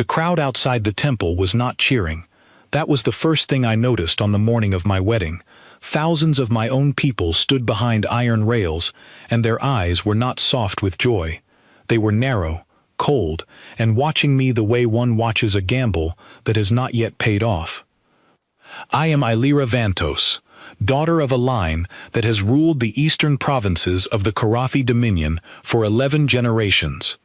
The crowd outside the temple was not cheering. That was the first thing I noticed on the morning of my wedding. Thousands of my own people stood behind iron rails, and their eyes were not soft with joy. They were narrow, cold, and watching me the way one watches a gamble that has not yet paid off. I am Illyra Vantos, daughter of a line that has ruled the eastern provinces of the Karathi Dominion for 11 generations.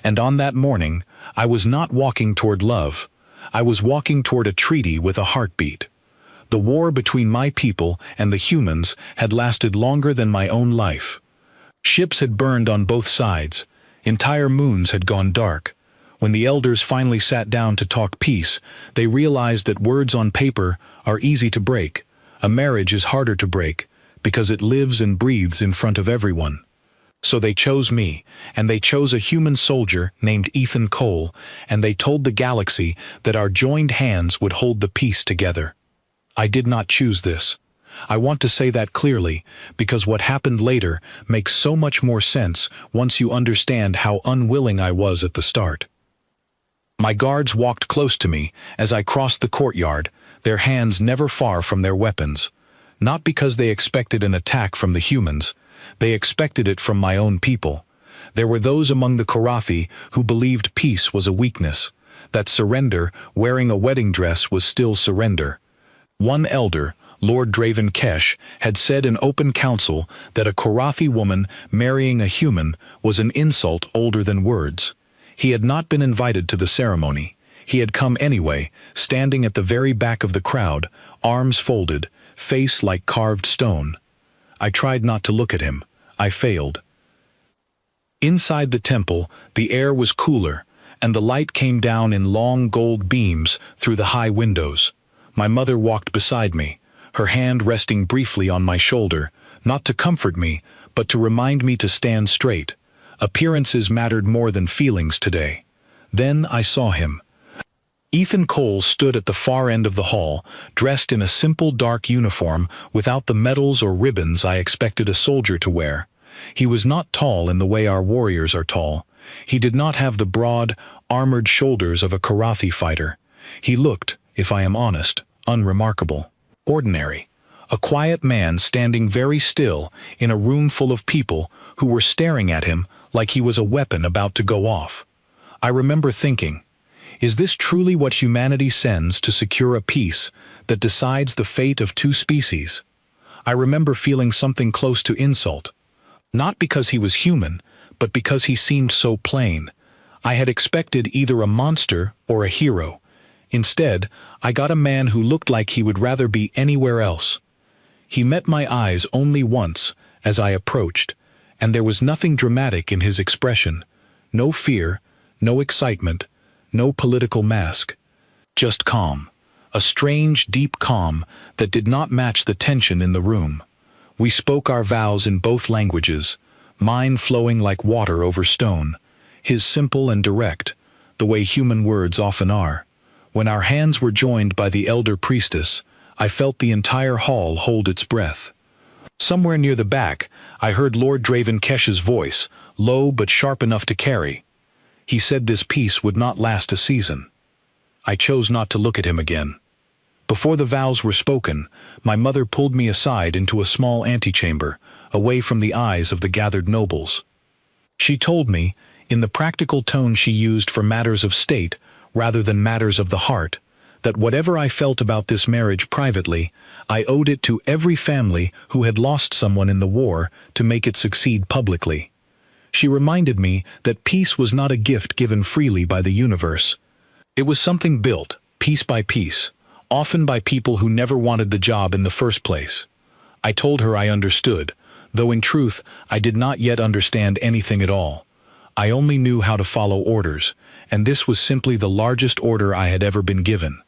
And on that morning, I was not walking toward love. I was walking toward a treaty with a heartbeat. The war between my people and the humans had lasted longer than my own life. Ships had burned on both sides. Entire moons had gone dark. When the elders finally sat down to talk peace, they realized that words on paper are easy to break. A marriage is harder to break, because it lives and breathes in front of everyone. So they chose me, and they chose a human soldier named Ethan Cole, and they told the galaxy that our joined hands would hold the peace together. I did not choose this. I want to say that clearly, because what happened later makes so much more sense once you understand how unwilling I was at the start. My guards walked close to me as I crossed the courtyard, their hands never far from their weapons. Not because they expected an attack from the humans, they expected it from my own people. There were those among the Karathi who believed peace was a weakness, that surrender, wearing a wedding dress, was still surrender. One elder, Lord Draven Kesh, had said in open council that a Karathi woman marrying a human was an insult older than words. He had not been invited to the ceremony. He had come anyway, standing at the very back of the crowd, arms folded, face like carved stone. I tried not to look at him. I failed. Inside the temple, the air was cooler, and the light came down in long gold beams through the high windows. My mother walked beside me, her hand resting briefly on my shoulder, not to comfort me, but to remind me to stand straight. Appearances mattered more than feelings today. Then I saw him. Ethan Cole stood at the far end of the hall, dressed in a simple dark uniform without the medals or ribbons I expected a soldier to wear. He was not tall in the way our warriors are tall. He did not have the broad, armored shoulders of a Karathi fighter. He looked, if I am honest, unremarkable, ordinary. A quiet man standing very still in a room full of people who were staring at him like he was a weapon about to go off. I remember thinking, is this truly what humanity sends to secure a peace that decides the fate of two species? I remember feeling something close to insult. Not because he was human, but because he seemed so plain. I had expected either a monster or a hero. Instead, I got a man who looked like he would rather be anywhere else. He met my eyes only once as I approached, and there was nothing dramatic in his expression. No fear, no excitement, no political mask. Just calm. A strange, deep calm that did not match the tension in the room. We spoke our vows in both languages, mine flowing like water over stone, his simple and direct, the way human words often are. When our hands were joined by the elder priestess, I felt the entire hall hold its breath. Somewhere near the back, I heard Lord Draven Kesh's voice, low but sharp enough to carry. He said this peace would not last a season. I chose not to look at him again. Before the vows were spoken, my mother pulled me aside into a small antechamber, away from the eyes of the gathered nobles. She told me, in the practical tone she used for matters of state rather than matters of the heart, that whatever I felt about this marriage privately, I owed it to every family who had lost someone in the war to make it succeed publicly. She reminded me that peace was not a gift given freely by the universe. It was something built, piece by piece, often by people who never wanted the job in the first place. I told her I understood, though in truth I did not yet understand anything at all. I only knew how to follow orders, and this was simply the largest order I had ever been given.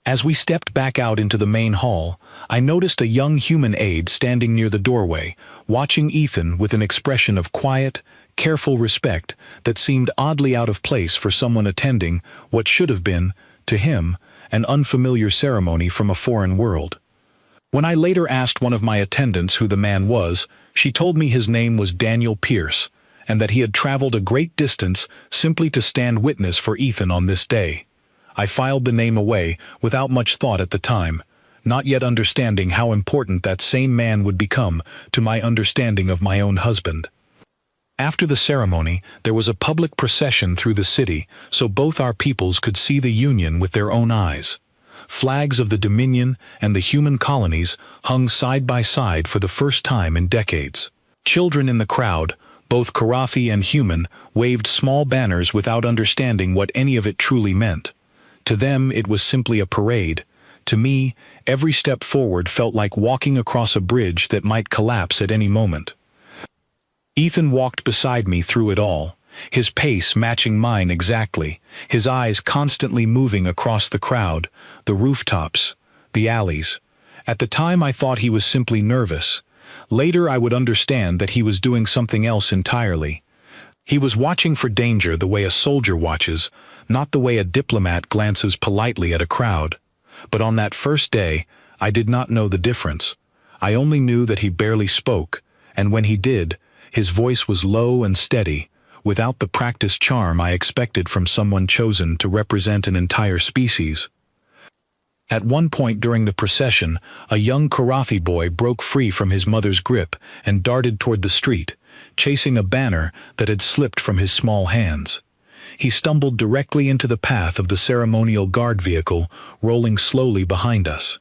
As we stepped back out into the main hall, I noticed a young human aide standing near the doorway, watching Ethan with an expression of quiet, careful respect that seemed oddly out of place for someone attending what should have been, to him, an unfamiliar ceremony from a foreign world. When I later asked one of my attendants who the man was, she told me his name was Daniel Pierce, and that he had traveled a great distance simply to stand witness for Ethan on this day. I filed the name away without much thought at the time, not yet understanding how important that same man would become to my understanding of my own husband. After the ceremony, there was a public procession through the city so both our peoples could see the union with their own eyes. Flags of the Dominion and the human colonies hung side by side for the first time in decades. Children in the crowd, both Karathi and human, waved small banners without understanding what any of it truly meant. To them, it was simply a parade. To me, every step forward felt like walking across a bridge that might collapse at any moment. Ethan walked beside me through it all, his pace matching mine exactly, his eyes constantly moving across the crowd, the rooftops, the alleys. At the time I thought he was simply nervous. Later I would understand that he was doing something else entirely. He was watching for danger the way a soldier watches, not the way a diplomat glances politely at a crowd. But on that first day, I did not know the difference. I only knew that he barely spoke, and when he did, his voice was low and steady, without the practiced charm I expected from someone chosen to represent an entire species. At one point during the procession, a young Karathi boy broke free from his mother's grip and darted toward the street, chasing a banner that had slipped from his small hands. He stumbled directly into the path of the ceremonial guard vehicle, rolling slowly behind us.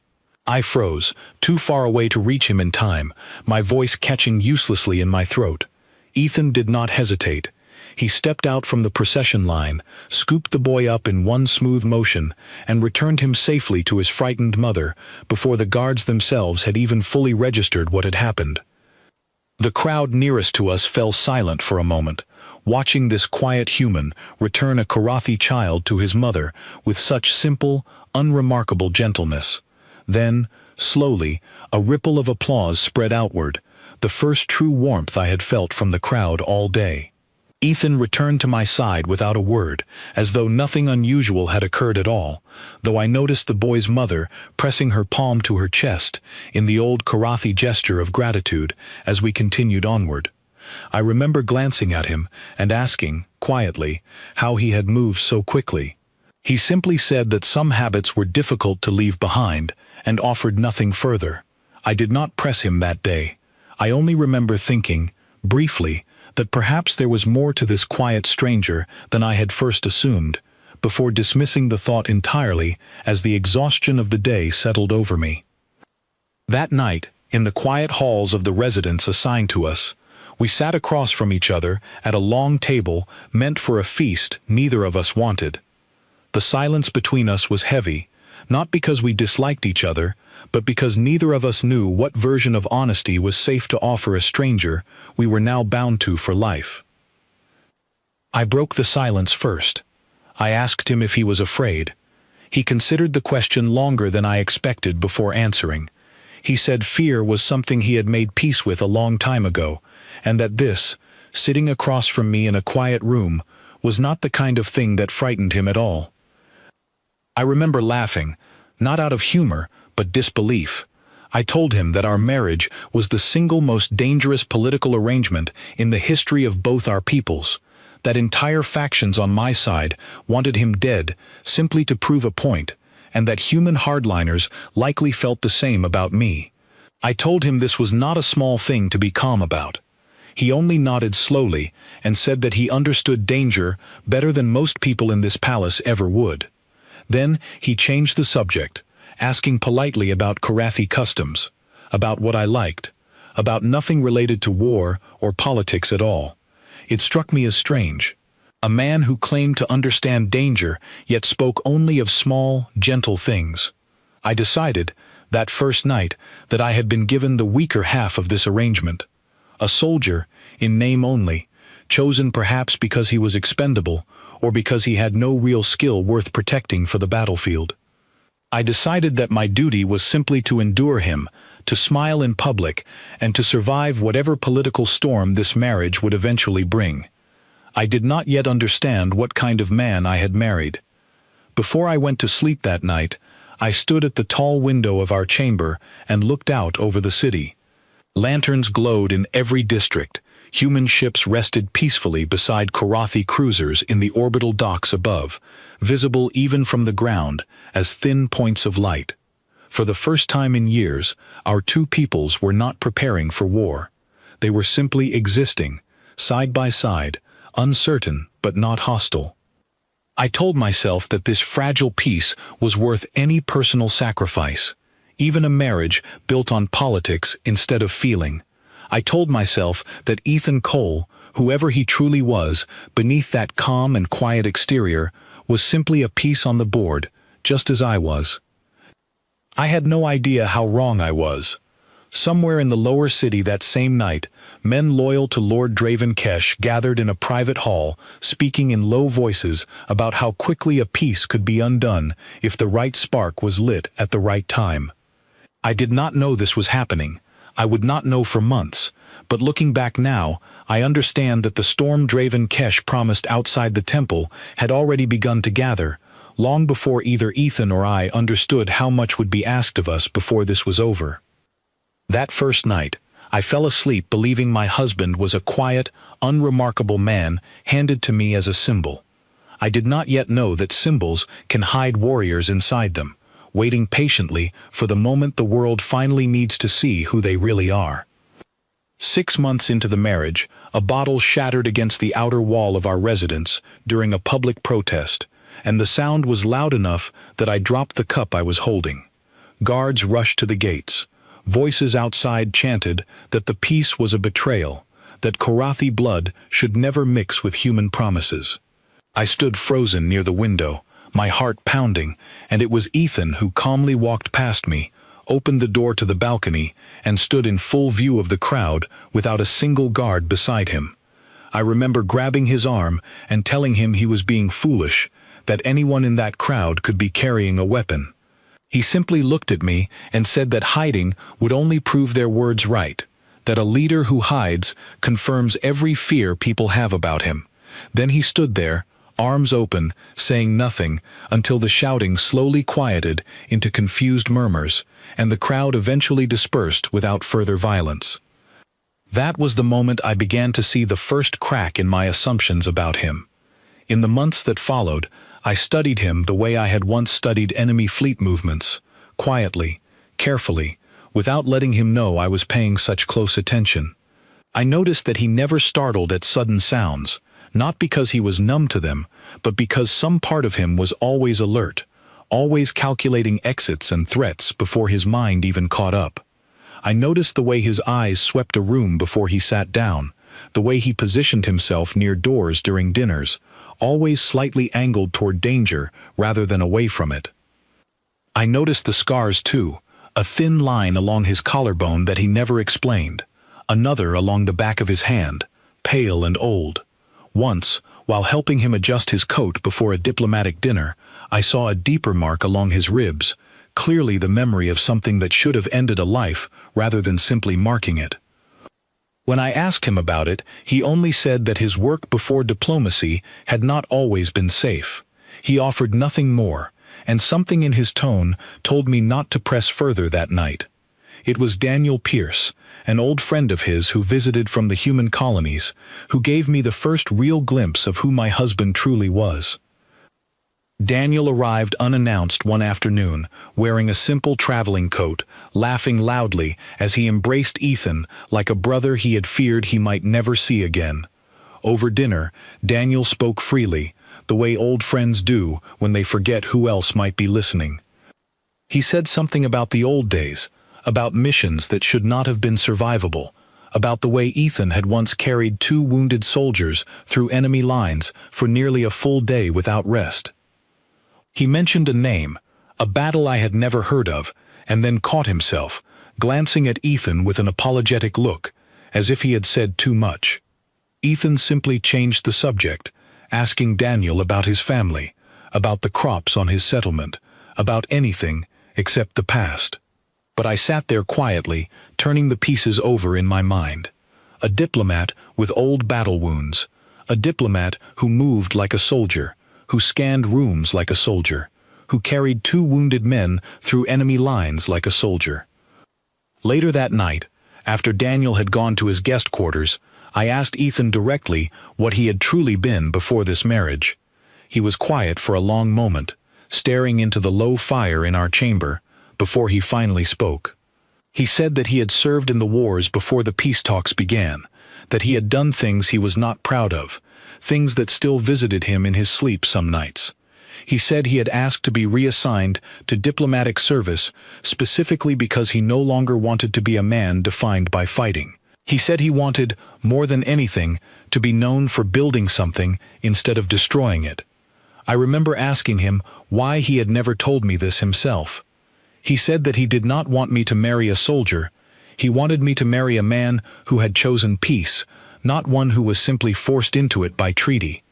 I froze, too far away to reach him in time, my voice catching uselessly in my throat. Ethan did not hesitate. He stepped out from the procession line, scooped the boy up in one smooth motion, and returned him safely to his frightened mother before the guards themselves had even fully registered what had happened. The crowd nearest to us fell silent for a moment, watching this quiet human return a Karathi child to his mother with such simple, unremarkable gentleness. Then, slowly, a ripple of applause spread outward, the first true warmth I had felt from the crowd all day. Ethan returned to my side without a word, as though nothing unusual had occurred at all, though I noticed the boy's mother pressing her palm to her chest in the old Karathi gesture of gratitude as we continued onward. I remember glancing at him and asking, quietly, how he had moved so quickly. He simply said that some habits were difficult to leave behind, and offered nothing further. I did not press him that day. I only remember thinking, briefly, that perhaps there was more to this quiet stranger than I had first assumed, before dismissing the thought entirely as the exhaustion of the day settled over me. That night, in the quiet halls of the residence assigned to us, we sat across from each other at a long table meant for a feast neither of us wanted. The silence between us was heavy, not because we disliked each other, but because neither of us knew what version of honesty was safe to offer a stranger we were now bound to for life. I broke the silence first. I asked him if he was afraid. He considered the question longer than I expected before answering. He said fear was something he had made peace with a long time ago, and that this, sitting across from me in a quiet room, was not the kind of thing that frightened him at all. I remember laughing, not out of humor, but disbelief. I told him that our marriage was the single most dangerous political arrangement in the history of both our peoples, that entire factions on my side wanted him dead simply to prove a point, and that human hardliners likely felt the same about me. I told him this was not a small thing to be calm about. He only nodded slowly and said that he understood danger better than most people in this palace ever would. Then he changed the subject, asking politely about Karathi customs, about what I liked, about nothing related to war or politics at all. It struck me as strange. A man who claimed to understand danger yet spoke only of small, gentle things. I decided, that first night, that I had been given the weaker half of this arrangement. A soldier, in name only, chosen perhaps because he was expendable, or because he had no real skill worth protecting for the battlefield. I decided that my duty was simply to endure him, to smile in public, and to survive whatever political storm this marriage would eventually bring. I did not yet understand what kind of man I had married. Before I went to sleep that night, I stood at the tall window of our chamber and looked out over the city. Lanterns glowed in every district, Human ships rested peacefully beside Karathi cruisers in the orbital docks above, visible even from the ground as thin points of light. For the first time in years, our two peoples were not preparing for war. They were simply existing, side by side, uncertain but not hostile. I told myself that this fragile peace was worth any personal sacrifice, even a marriage built on politics instead of feeling. I told myself that Ethan Cole, whoever he truly was, beneath that calm and quiet exterior, was simply a piece on the board, just as I was. I had no idea how wrong I was. Somewhere in the lower city that same night, men loyal to Lord Draven Kesh gathered in a private hall, speaking in low voices about how quickly a peace could be undone if the right spark was lit at the right time. I did not know this was happening. I would not know for months, but looking back now, I understand that the storm Draven Kesh promised outside the temple had already begun to gather, long before either Ethan or I understood how much would be asked of us before this was over. That first night, I fell asleep believing my husband was a quiet, unremarkable man handed to me as a symbol. I did not yet know that symbols can hide warriors inside them, waiting patiently for the moment the world finally needs to see who they really are. 6 months into the marriage, a bottle shattered against the outer wall of our residence during a public protest, and the sound was loud enough that I dropped the cup I was holding. Guards rushed to the gates. Voices outside chanted that the peace was a betrayal, that Karathi blood should never mix with human promises. I stood frozen near the window, my heart pounding, and it was Ethan who calmly walked past me, opened the door to the balcony, and stood in full view of the crowd without a single guard beside him. I remember grabbing his arm and telling him he was being foolish, that anyone in that crowd could be carrying a weapon. He simply looked at me and said that hiding would only prove their words right, that a leader who hides confirms every fear people have about him. Then he stood there, arms open, saying nothing, until the shouting slowly quieted into confused murmurs, and the crowd eventually dispersed without further violence. That was the moment I began to see the first crack in my assumptions about him. In the months that followed, I studied him the way I had once studied enemy fleet movements, quietly, carefully, without letting him know I was paying such close attention. I noticed that he never startled at sudden sounds, not because he was numb to them, but because some part of him was always alert, always calculating exits and threats before his mind even caught up. I noticed the way his eyes swept a room before he sat down, the way he positioned himself near doors during dinners, always slightly angled toward danger rather than away from it. I noticed the scars too, a thin line along his collarbone that he never explained, another along the back of his hand, pale and old. Once, while helping him adjust his coat before a diplomatic dinner, I saw a deeper mark along his ribs, clearly the memory of something that should have ended a life rather than simply marking it. When I asked him about it, he only said that his work before diplomacy had not always been safe. He offered nothing more, and something in his tone told me not to press further that night. It was Daniel Pierce, an old friend of his who visited from the human colonies, who gave me the first real glimpse of who my husband truly was. Daniel arrived unannounced one afternoon, wearing a simple traveling coat, laughing loudly as he embraced Ethan like a brother he had feared he might never see again. Over dinner, Daniel spoke freely, the way old friends do when they forget who else might be listening. He said something about the old days, about missions that should not have been survivable, about the way Ethan had once carried 2 wounded soldiers through enemy lines for nearly a full day without rest. He mentioned a name, a battle I had never heard of, and then caught himself, glancing at Ethan with an apologetic look, as if he had said too much. Ethan simply changed the subject, asking Daniel about his family, about the crops on his settlement, about anything except the past. But I sat there quietly, turning the pieces over in my mind. A diplomat with old battle wounds, a diplomat who moved like a soldier, who scanned rooms like a soldier, who carried 2 wounded men through enemy lines like a soldier. Later that night, after Daniel had gone to his guest quarters, I asked Ethan directly what he had truly been before this marriage. He was quiet for a long moment, staring into the low fire in our chamber, before he finally spoke. He said that he had served in the wars before the peace talks began, that he had done things he was not proud of, things that still visited him in his sleep some nights. He said he had asked to be reassigned to diplomatic service specifically because he no longer wanted to be a man defined by fighting. He said he wanted, more than anything, to be known for building something instead of destroying it. I remember asking him why he had never told me this himself. He said that he did not want me to marry a soldier. He wanted me to marry a man who had chosen peace, not one who was simply forced into it by treaty.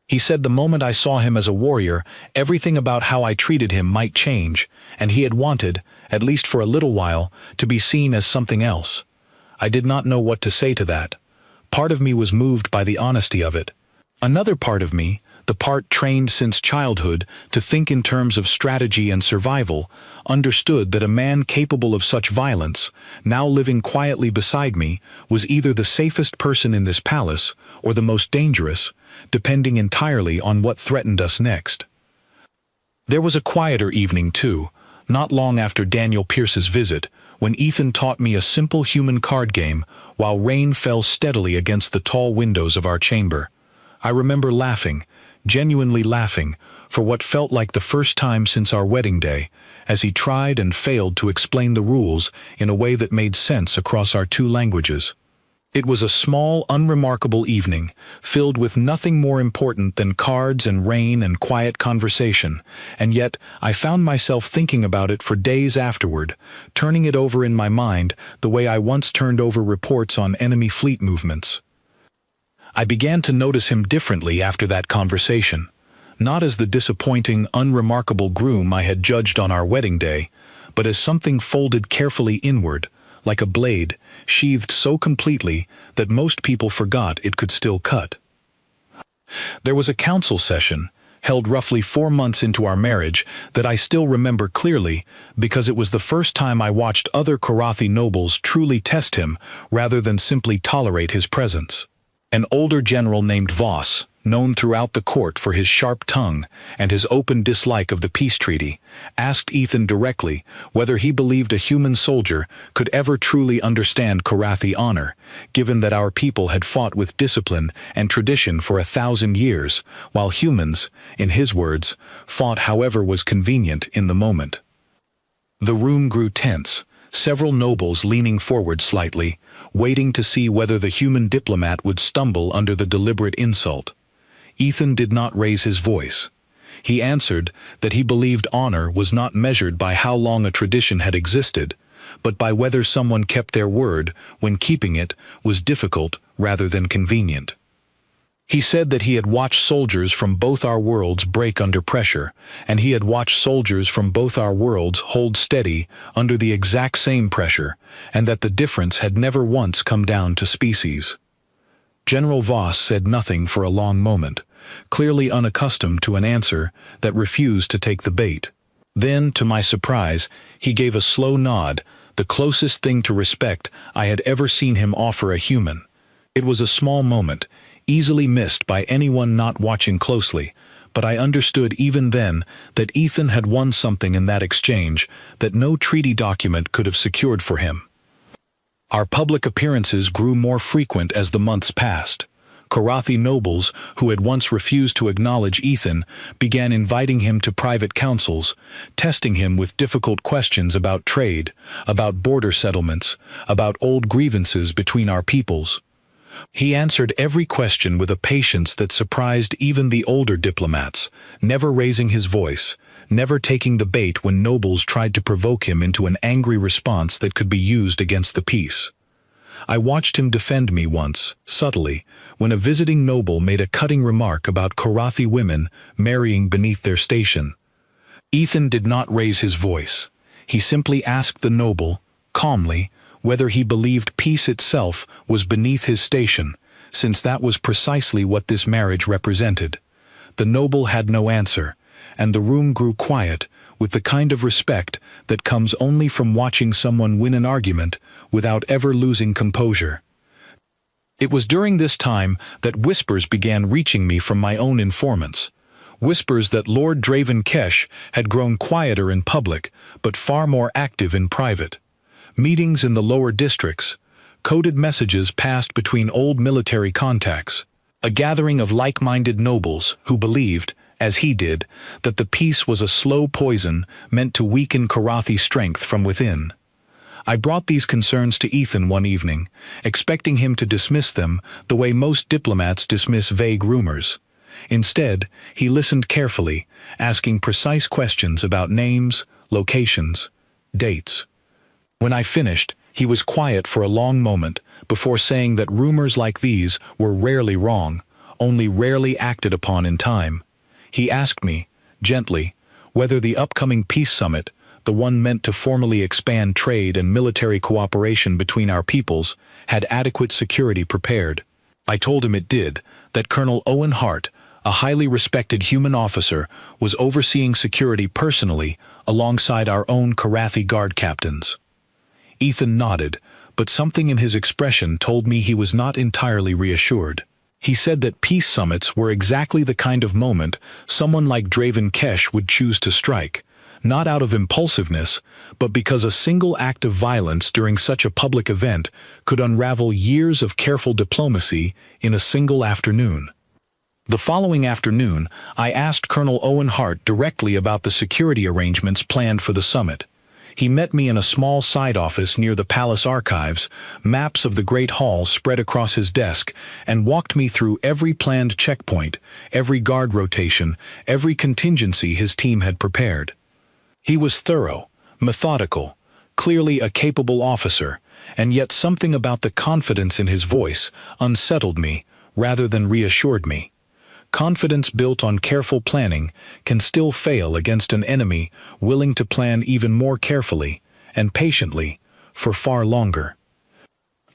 He said the moment I saw him as a warrior, everything about how I treated him might change, and he had wanted, at least for a little while, to be seen as something else. I did not know what to say to that. Part of me was moved by the honesty of it. Another part of me, the part trained since childhood to think in terms of strategy and survival, understood that a man capable of such violence, now living quietly beside me, was either the safest person in this palace or the most dangerous, depending entirely on what threatened us next. There was a quieter evening too, not long after Daniel Pierce's visit, when Ethan taught me a simple human card game while rain fell steadily against the tall windows of our chamber. I remember laughing, genuinely laughing, for what felt like the first time since our wedding day, as he tried and failed to explain the rules in a way that made sense across our two languages. It was a small, unremarkable evening, filled with nothing more important than cards and rain and quiet conversation, and yet I found myself thinking about it for days afterward, turning it over in my mind the way I once turned over reports on enemy fleet movements. I began to notice him differently after that conversation, not as the disappointing, unremarkable groom I had judged on our wedding day, but as something folded carefully inward, like a blade, sheathed so completely that most people forgot it could still cut. There was a council session, held roughly 4 months into our marriage, that I still remember clearly because it was the first time I watched other Karathi nobles truly test him rather than simply tolerate his presence. An older general named Voss, known throughout the court for his sharp tongue and his open dislike of the peace treaty, asked Ethan directly whether he believed a human soldier could ever truly understand Karathi honor, given that our people had fought with discipline and tradition for 1,000 years, while humans, in his words, fought however was convenient in the moment. The room grew tense, several nobles leaning forward slightly, waiting to see whether the human diplomat would stumble under the deliberate insult. Ethan did not raise his voice. He answered that he believed honor was not measured by how long a tradition had existed, but by whether someone kept their word when keeping it was difficult rather than convenient. He said that he had watched soldiers from both our worlds break under pressure, and he had watched soldiers from both our worlds hold steady under the exact same pressure, and that the difference had never once come down to species. General Voss said nothing for a long moment, clearly unaccustomed to an answer that refused to take the bait. Then, to my surprise, he gave a slow nod, the closest thing to respect I had ever seen him offer a human. It was a small moment, easily missed by anyone not watching closely, but I understood even then that Ethan had won something in that exchange that no treaty document could have secured for him. Our public appearances grew more frequent as the months passed. Karathi nobles, who had once refused to acknowledge Ethan, began inviting him to private councils, testing him with difficult questions about trade, about border settlements, about old grievances between our peoples. He answered every question with a patience that surprised even the older diplomats, never raising his voice, never taking the bait when nobles tried to provoke him into an angry response that could be used against the peace. I watched him defend me once, subtly, when a visiting noble made a cutting remark about Karathi women marrying beneath their station. Ethan did not raise his voice. He simply asked the noble, calmly, whether he believed peace itself was beneath his station, since that was precisely what this marriage represented. The noble had no answer, and the room grew quiet, with the kind of respect that comes only from watching someone win an argument without ever losing composure. It was during this time that whispers began reaching me from my own informants. Whispers that Lord Draven Kesh had grown quieter in public, but far more active in private. Meetings in the lower districts, coded messages passed between old military contacts, a gathering of like-minded nobles who believed, as he did, that the peace was a slow poison meant to weaken Karathi's strength from within. I brought these concerns to Ethan one evening, expecting him to dismiss them the way most diplomats dismiss vague rumors. Instead, he listened carefully, asking precise questions about names, locations, dates. When I finished, he was quiet for a long moment before saying that rumors like these were rarely wrong, only rarely acted upon in time. He asked me, gently, whether the upcoming peace summit, the one meant to formally expand trade and military cooperation between our peoples, had adequate security prepared. I told him it did, that Colonel Owen Hart, a highly respected human officer, was overseeing security personally alongside our own Karathi guard captains. Ethan nodded, but something in his expression told me he was not entirely reassured. He said that peace summits were exactly the kind of moment someone like Draven Kesh would choose to strike, not out of impulsiveness, but because a single act of violence during such a public event could unravel years of careful diplomacy in a single afternoon. The following afternoon, I asked Colonel Owen Hart directly about the security arrangements planned for the summit. He met me in a small side office near the palace archives, maps of the Great Hall spread across his desk, and walked me through every planned checkpoint, every guard rotation, every contingency his team had prepared. He was thorough, methodical, clearly a capable officer, and yet something about the confidence in his voice unsettled me rather than reassured me. Confidence built on careful planning can still fail against an enemy willing to plan even more carefully and patiently for far longer.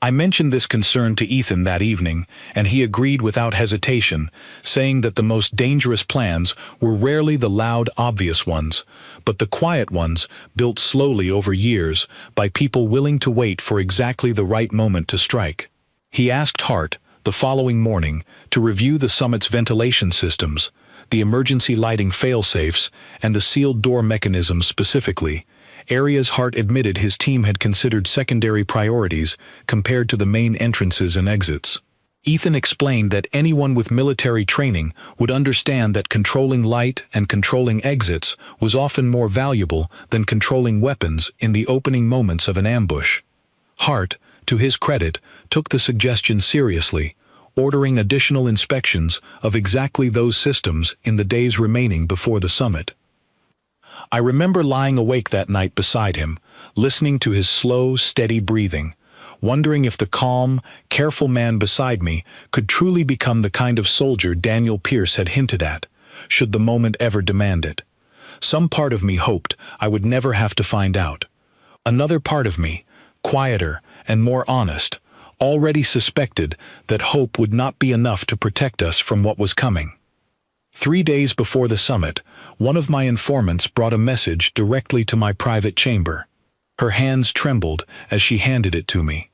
I mentioned this concern to Ethan that evening, and he agreed without hesitation, saying that the most dangerous plans were rarely the loud, obvious ones, but the quiet ones built slowly over years by people willing to wait for exactly the right moment to strike. He asked Hart, the following morning, to review the summit's ventilation systems, the emergency lighting fail-safes, and the sealed door mechanisms specifically, areas Hart admitted his team had considered secondary priorities compared to the main entrances and exits. Ethan explained that anyone with military training would understand that controlling light and controlling exits was often more valuable than controlling weapons in the opening moments of an ambush. Hart, to his credit, took the suggestion seriously, ordering additional inspections of exactly those systems in the days remaining before the summit. I remember lying awake that night beside him, listening to his slow, steady breathing, wondering if the calm, careful man beside me could truly become the kind of soldier Daniel Pierce had hinted at, should the moment ever demand it. Some part of me hoped I would never have to find out. Another part of me, quieter and more honest, already suspected that hope would not be enough to protect us from what was coming. 3 days before the summit, one of my informants brought a message directly to my private chamber. Her hands trembled as she handed it to me.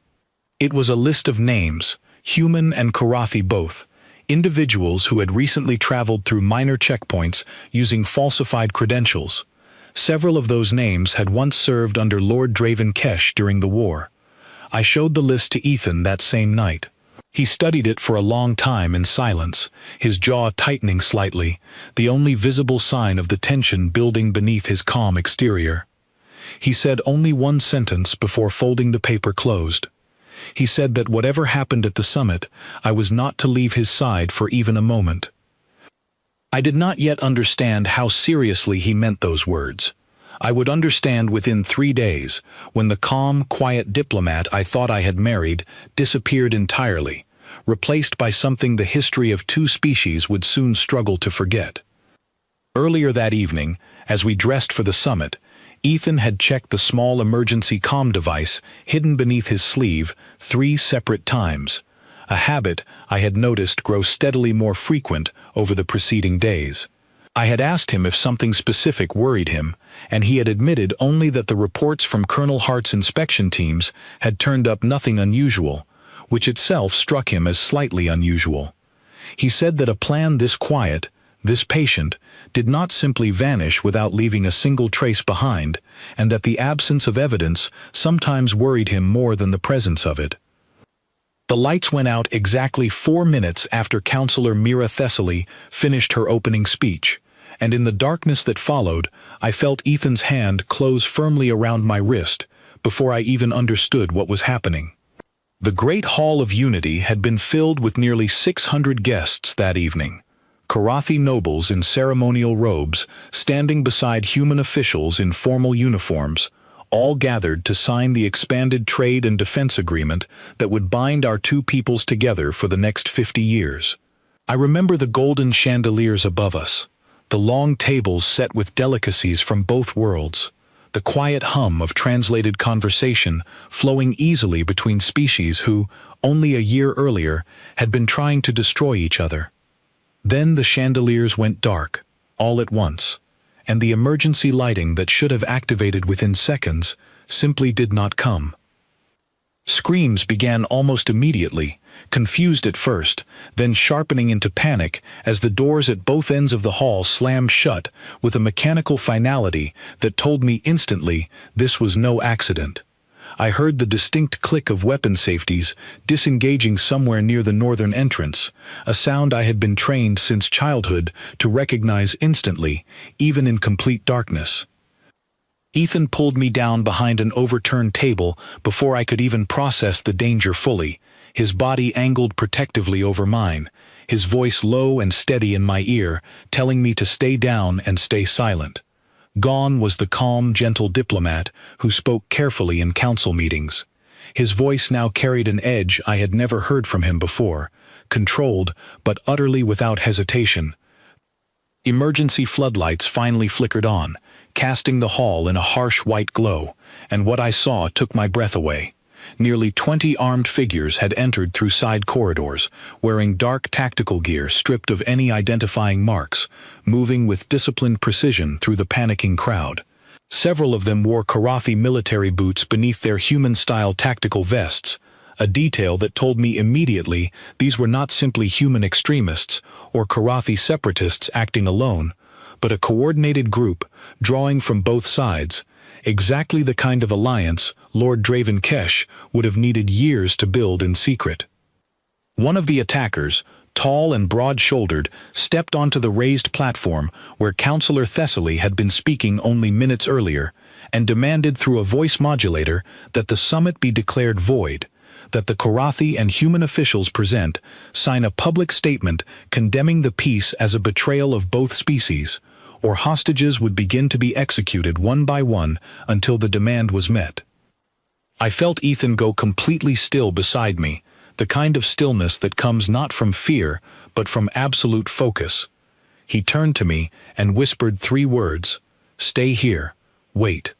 It was a list of names, human and Karathi both, individuals who had recently traveled through minor checkpoints using falsified credentials. Several of those names had once served under Lord Draven Kesh during the war. I showed the list to Ethan that same night. He studied it for a long time in silence, his jaw tightening slightly, the only visible sign of the tension building beneath his calm exterior. He said only one sentence before folding the paper closed. He said that whatever happened at the summit, I was not to leave his side for even a moment. I did not yet understand how seriously he meant those words. I would understand within 3 days, when the calm, quiet diplomat I thought I had married disappeared entirely, replaced by something the history of 2 species would soon struggle to forget. Earlier that evening, as we dressed for the summit, Ethan had checked the small emergency comm device hidden beneath his sleeve 3 separate times, a habit I had noticed grow steadily more frequent over the preceding days. I had asked him if something specific worried him, and he had admitted only that the reports from Colonel Hart's inspection teams had turned up nothing unusual, which itself struck him as slightly unusual. He said that a plan this quiet, this patient, did not simply vanish without leaving a single trace behind, and that the absence of evidence sometimes worried him more than the presence of it. The lights went out exactly 4 minutes after Counselor Mira Thessaly finished her opening speech, and in the darkness that followed, I felt Ethan's hand close firmly around my wrist before I even understood what was happening. The Great Hall of Unity had been filled with nearly 600 guests that evening. Karathi nobles in ceremonial robes, standing beside human officials in formal uniforms, all gathered to sign the expanded trade and defense agreement that would bind our two peoples together for the next 50 years. I remember the golden chandeliers above us, the long tables set with delicacies from both worlds, the quiet hum of translated conversation flowing easily between species who, only a year earlier, had been trying to destroy each other. Then the chandeliers went dark, all at once, and the emergency lighting that should have activated within seconds simply did not come. Screams began almost immediately, confused at first, then sharpening into panic as the doors at both ends of the hall slammed shut with a mechanical finality that told me instantly this was no accident. I heard the distinct click of weapon safeties disengaging somewhere near the northern entrance, a sound I had been trained since childhood to recognize instantly, even in complete darkness. Ethan pulled me down behind an overturned table before I could even process the danger fully, his body angled protectively over mine, his voice low and steady in my ear, telling me to stay down and stay silent. Gone was the calm, gentle diplomat who spoke carefully in council meetings. His voice now carried an edge I had never heard from him before, controlled but utterly without hesitation. Emergency floodlights finally flickered on, casting the hall in a harsh white glow, and what I saw took my breath away. Nearly 20 armed figures had entered through side corridors, wearing dark tactical gear stripped of any identifying marks, moving with disciplined precision through the panicking crowd. Several of them wore Karathi military boots beneath their human-style tactical vests, a detail that told me immediately these were not simply human extremists or Karathi separatists acting alone, but a coordinated group, drawing from both sides, exactly the kind of alliance Lord Dravenkesh would have needed years to build in secret. One of the attackers, tall and broad-shouldered, stepped onto the raised platform where Counselor Thessaly had been speaking only minutes earlier, and demanded through a voice modulator that the summit be declared void, that the Karathi and human officials present sign a public statement condemning the peace as a betrayal of both species, or hostages would begin to be executed one by one until the demand was met. I felt Ethan go completely still beside me, the kind of stillness that comes not from fear, but from absolute focus. He turned to me and whispered 3 words, "Stay here, wait."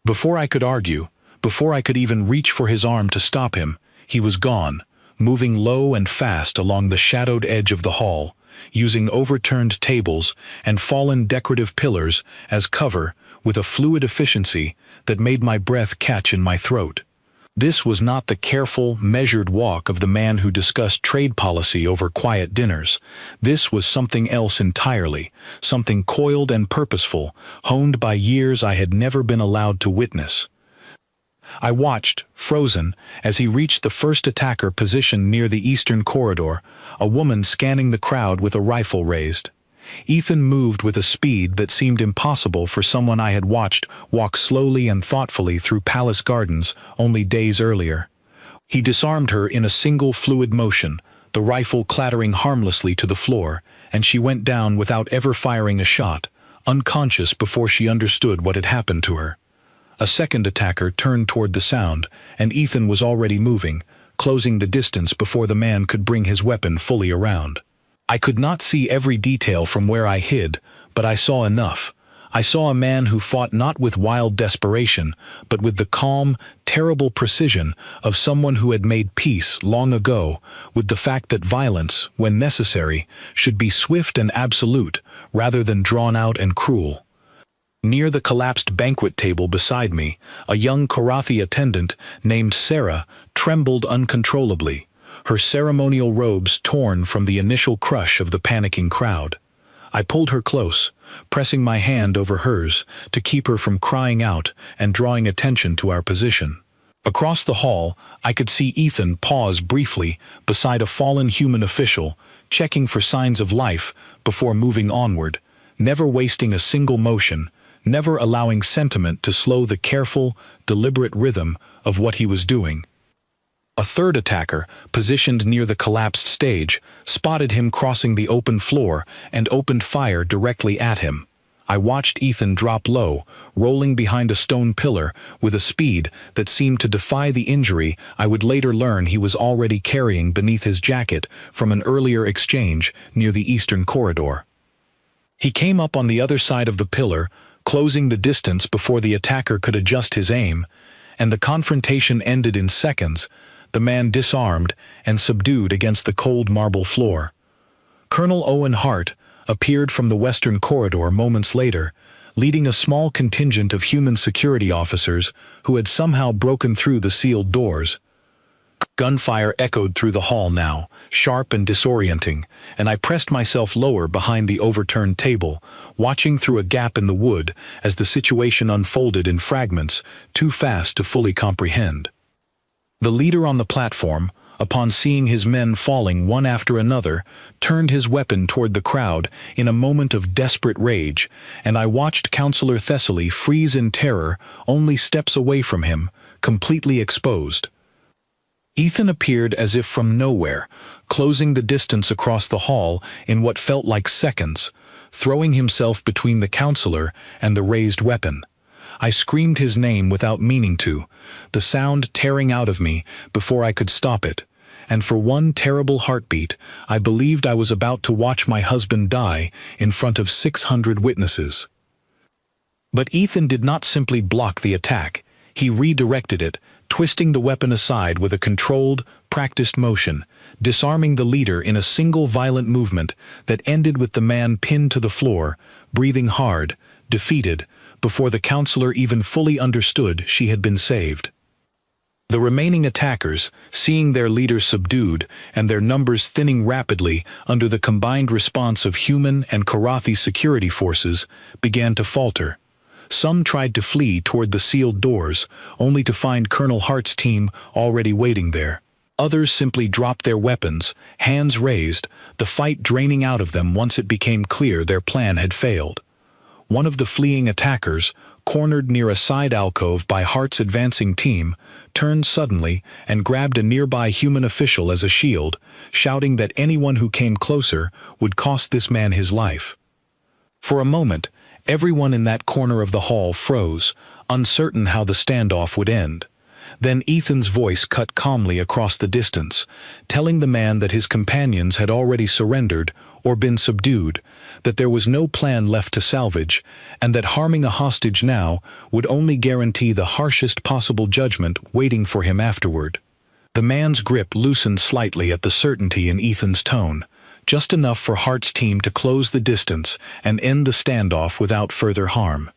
Before I could argue, before I could even reach for his arm to stop him, he was gone, moving low and fast along the shadowed edge of the hall, using overturned tables and fallen decorative pillars as cover with a fluid efficiency that made my breath catch in my throat. This was not the careful, measured walk of the man who discussed trade policy over quiet dinners. This was something else entirely, something coiled and purposeful, honed by years I had never been allowed to witness. I watched, frozen, as he reached the first attacker positioned near the eastern corridor, a woman scanning the crowd with a rifle raised. Ethan moved with a speed that seemed impossible for someone I had watched walk slowly and thoughtfully through palace gardens only days earlier. He disarmed her in a single fluid motion, the rifle clattering harmlessly to the floor, and she went down without ever firing a shot, unconscious before she understood what had happened to her. A second attacker turned toward the sound, and Ethan was already moving, closing the distance before the man could bring his weapon fully around. I could not see every detail from where I hid, but I saw enough. I saw a man who fought not with wild desperation, but with the calm, terrible precision of someone who had made peace long ago with the fact that violence, when necessary, should be swift and absolute rather than drawn out and cruel. Near the collapsed banquet table beside me, a young Karathi attendant named Sarah trembled uncontrollably, her ceremonial robes torn from the initial crush of the panicking crowd. I pulled her close, pressing my hand over hers to keep her from crying out and drawing attention to our position. Across the hall, I could see Ethan pause briefly beside a fallen human official, checking for signs of life before moving onward, never wasting a single motion, never allowing sentiment to slow the careful, deliberate rhythm of what he was doing. A third attacker, positioned near the collapsed stage, spotted him crossing the open floor and opened fire directly at him. I watched Ethan drop low, rolling behind a stone pillar with a speed that seemed to defy the injury I would later learn he was already carrying beneath his jacket from an earlier exchange near the eastern corridor. He came up on the other side of the pillar, closing the distance before the attacker could adjust his aim, and the confrontation ended in seconds, the man disarmed and subdued against the cold marble floor. Colonel Owen Hart appeared from the western corridor moments later, leading a small contingent of human security officers who had somehow broken through the sealed doors. Gunfire echoed through the hall now, sharp and disorienting, and I pressed myself lower behind the overturned table, watching through a gap in the wood as the situation unfolded in fragments, too fast to fully comprehend. The leader on the platform, upon seeing his men falling one after another, turned his weapon toward the crowd in a moment of desperate rage, and I watched Councillor Thessaly freeze in terror only steps away from him, completely exposed. Ethan appeared as if from nowhere, closing the distance across the hall in what felt like seconds, throwing himself between the councillor and the raised weapon. I screamed his name without meaning to, the sound tearing out of me before I could stop it, and for one terrible heartbeat, I believed I was about to watch my husband die in front of 600 witnesses. But Ethan did not simply block the attack, he redirected it, twisting the weapon aside with a controlled, practiced motion, disarming the leader in a single violent movement that ended with the man pinned to the floor, breathing hard, defeated, before the councillor even fully understood she had been saved. The remaining attackers, seeing their leader subdued and their numbers thinning rapidly under the combined response of human and Karathi security forces, began to falter. Some tried to flee toward the sealed doors, only to find Colonel Hart's team already waiting there. Others simply dropped their weapons, hands raised, the fight draining out of them once it became clear their plan had failed. One of the fleeing attackers, cornered near a side alcove by Hart's advancing team, turned suddenly and grabbed a nearby human official as a shield, shouting that anyone who came closer would cost this man his life. For a moment, everyone in that corner of the hall froze, uncertain how the standoff would end. Then Ethan's voice cut calmly across the distance, telling the man that his companions had already surrendered or been subdued, that there was no plan left to salvage, and that harming a hostage now would only guarantee the harshest possible judgment waiting for him afterward. The man's grip loosened slightly at the certainty in Ethan's tone, just enough for Hart's team to close the distance and end the standoff without further harm.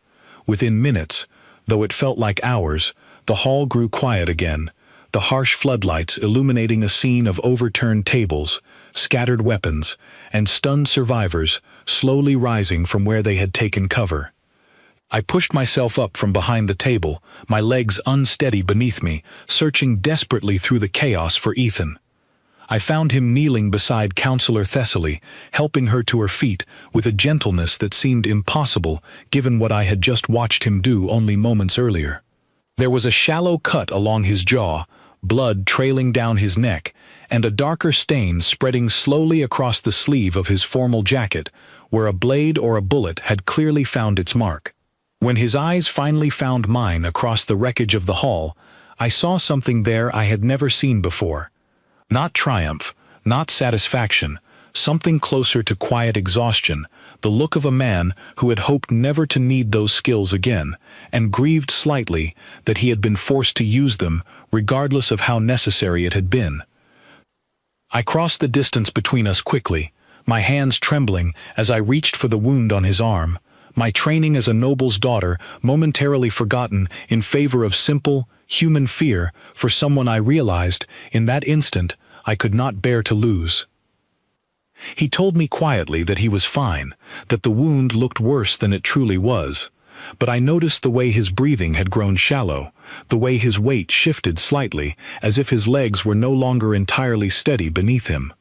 Within minutes, though it felt like hours, the hall grew quiet again, the harsh floodlights illuminating a scene of overturned tables, scattered weapons, and stunned survivors slowly rising from where they had taken cover. I pushed myself up from behind the table, my legs unsteady beneath me, searching desperately through the chaos for Ethan. I found him kneeling beside Councillor Thessaly, helping her to her feet with a gentleness that seemed impossible given what I had just watched him do only moments earlier. There was a shallow cut along his jaw, blood trailing down his neck, and a darker stain spreading slowly across the sleeve of his formal jacket, where a blade or a bullet had clearly found its mark. When his eyes finally found mine across the wreckage of the hall, I saw something there I had never seen before. Not triumph, not satisfaction, something closer to quiet exhaustion, the look of a man who had hoped never to need those skills again, and grieved slightly that he had been forced to use them, regardless of how necessary it had been. I crossed the distance between us quickly, my hands trembling as I reached for the wound on his arm, My training as a noble's daughter momentarily forgotten in favor of simple, human fear for someone I realized, in that instant, I could not bear to lose. He told me quietly that he was fine, that the wound looked worse than it truly was. But I noticed the way his breathing had grown shallow, the way his weight shifted slightly, as if his legs were no longer entirely steady beneath him.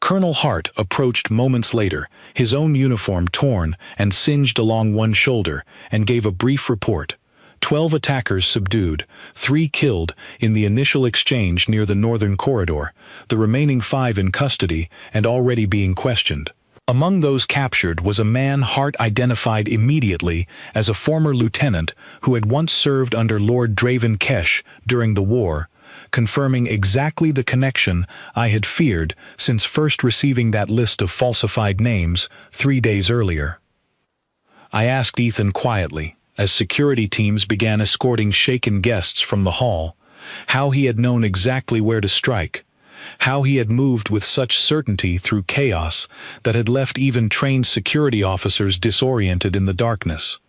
Colonel Hart approached moments later, his own uniform torn and singed along one shoulder, and gave a brief report. 12 attackers subdued, 3 killed in the initial exchange near the northern corridor, the remaining 5 in custody and already being questioned. Among those captured was a man Hart identified immediately as a former lieutenant who had once served under Lord Draven Kesh during the war, confirming exactly the connection I had feared since first receiving that list of falsified names 3 days earlier. I asked Ethan quietly, as security teams began escorting shaken guests from the hall, how he had known exactly where to strike, how he had moved with such certainty through chaos that had left even trained security officers disoriented in the darkness.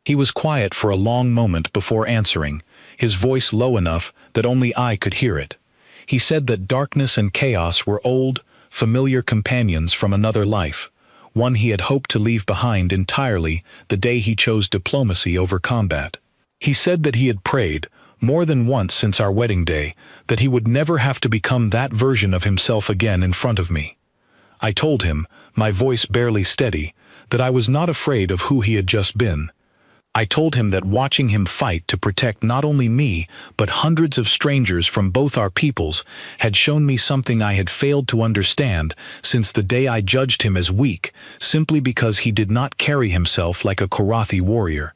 He was quiet for a long moment before answering, his voice low enough that only I could hear it. He said that darkness and chaos were old, familiar companions from another life, one he had hoped to leave behind entirely the day he chose diplomacy over combat. He said that he had prayed, more than once since our wedding day, that he would never have to become that version of himself again in front of me. I told him, my voice barely steady, that I was not afraid of who he had just been. I told him that watching him fight to protect not only me, but hundreds of strangers from both our peoples, had shown me something I had failed to understand since the day I judged him as weak, simply because he did not carry himself like a Korathi warrior.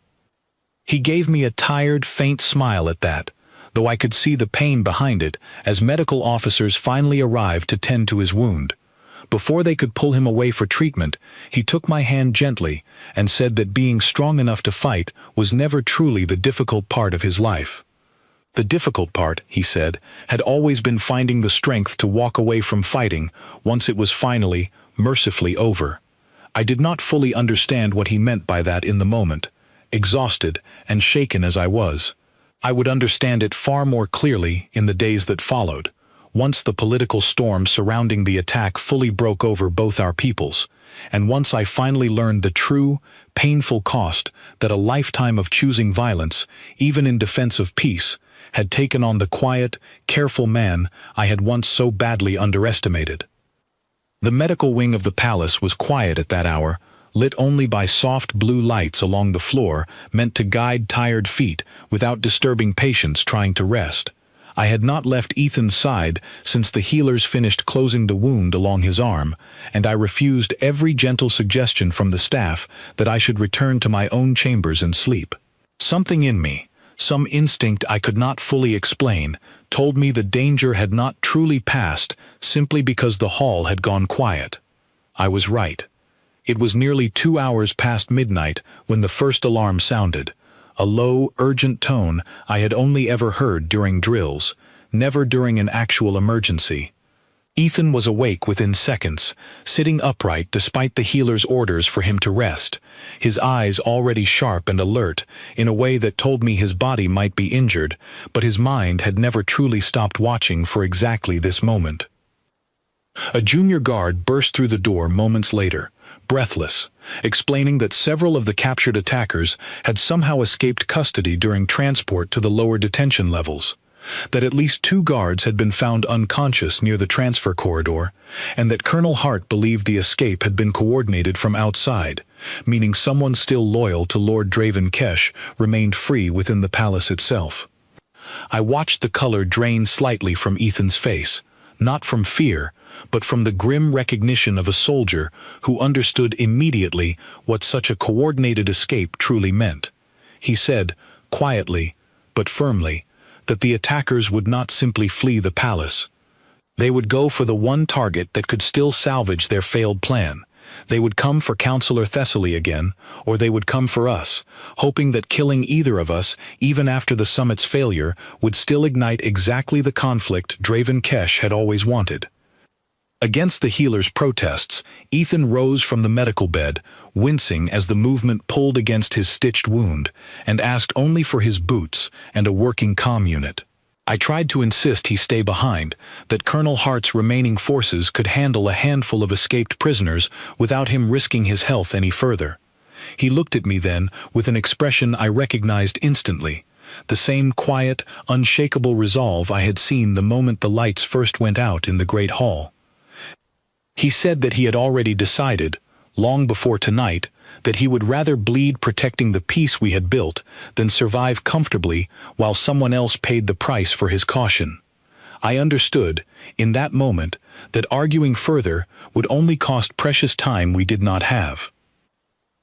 He gave me a tired, faint smile at that, though I could see the pain behind it as medical officers finally arrived to tend to his wound. Before they could pull him away for treatment, he took my hand gently and said that being strong enough to fight was never truly the difficult part of his life. The difficult part, he said, had always been finding the strength to walk away from fighting once it was finally, mercifully over. I did not fully understand what he meant by that in the moment. Exhausted and shaken as I was, I would understand it far more clearly in the days that followed, once the political storm surrounding the attack fully broke over both our peoples, and once I finally learned the true, painful cost that a lifetime of choosing violence, even in defense of peace, had taken on the quiet, careful man I had once so badly underestimated. The medical wing of the palace was quiet at that hour, lit only by soft blue lights along the floor meant to guide tired feet without disturbing patients trying to rest. I had not left Ethan's side since the healers finished closing the wound along his arm, and I refused every gentle suggestion from the staff that I should return to my own chambers and sleep. Something in me, some instinct I could not fully explain, told me the danger had not truly passed simply because the hall had gone quiet. I was right. It was nearly 2 hours past midnight when the first alarm sounded, a low, urgent tone I had only ever heard during drills, never during an actual emergency. Ethan was awake within seconds, sitting upright despite the healer's orders for him to rest, his eyes already sharp and alert in a way that told me his body might be injured, but his mind had never truly stopped watching for exactly this moment. A junior guard burst through the door moments later, breathless, explaining that several of the captured attackers had somehow escaped custody during transport to the lower detention levels, that at least 2 guards had been found unconscious near the transfer corridor, and that Colonel Hart believed the escape had been coordinated from outside, meaning someone still loyal to Lord Draven Kesh remained free within the palace itself. I watched the color drain slightly from Ethan's face, not from fear, but from the grim recognition of a soldier who understood immediately what such a coordinated escape truly meant. He said, quietly, but firmly, that the attackers would not simply flee the palace. They would go for the one target that could still salvage their failed plan. They would come for Councillor Thessaly again, or they would come for us, hoping that killing either of us, even after the summit's failure, would still ignite exactly the conflict Draven Kesh had always wanted. Against the healer's protests, Ethan rose from the medical bed, wincing as the movement pulled against his stitched wound, and asked only for his boots and a working comm unit. I tried to insist he stay behind, that Colonel Hart's remaining forces could handle a handful of escaped prisoners without him risking his health any further. He looked at me then with an expression I recognized instantly, the same quiet, unshakable resolve I had seen the moment the lights first went out in the great hall. He said that he had already decided, long before tonight, that he would rather bleed protecting the peace we had built than survive comfortably while someone else paid the price for his caution. I understood, in that moment, that arguing further would only cost precious time we did not have.